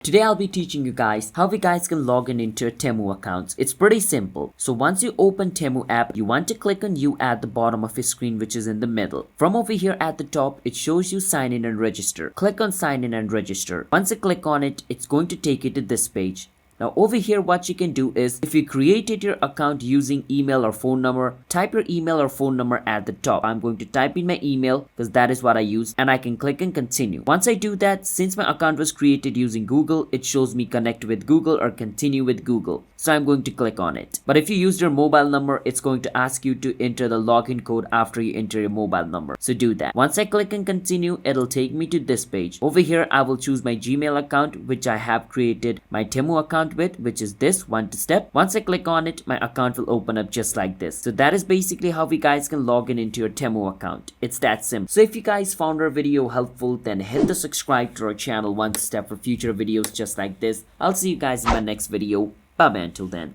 Today I'll be teaching you guys how we guys can log in into your Temu accounts. It's pretty simple. So once you open Temu app, you want to click on you at the bottom of your screen, which is in the middle. From over here at the top, it shows you sign in and register. Click on sign in and register. Once you click on it, it's going to take you to this page. Now over here what you can do is, if you created your account using email or phone number, type your email or phone number at the top. I'm going to type in my email because that is what I use, and I can click and continue. Once I do that, since my account was created using Google, it shows me connect with Google or continue with Google. So I'm going to click on it. But if you use your mobile number, it's going to ask you to enter the login code after you enter your mobile number. So do that. Once I click and continue, it'll take me to this page. Over here, I will choose my Gmail account, which I have created my Temu account with, which is this one step. Once I click on it, my account will open up just like this. So that is basically how we guys can log in into your Temu account. It's that simple. So if you guys found our video helpful, then hit the subscribe to our channel one step for future videos just like this. I'll see you guys in my next video. Bye bye until then.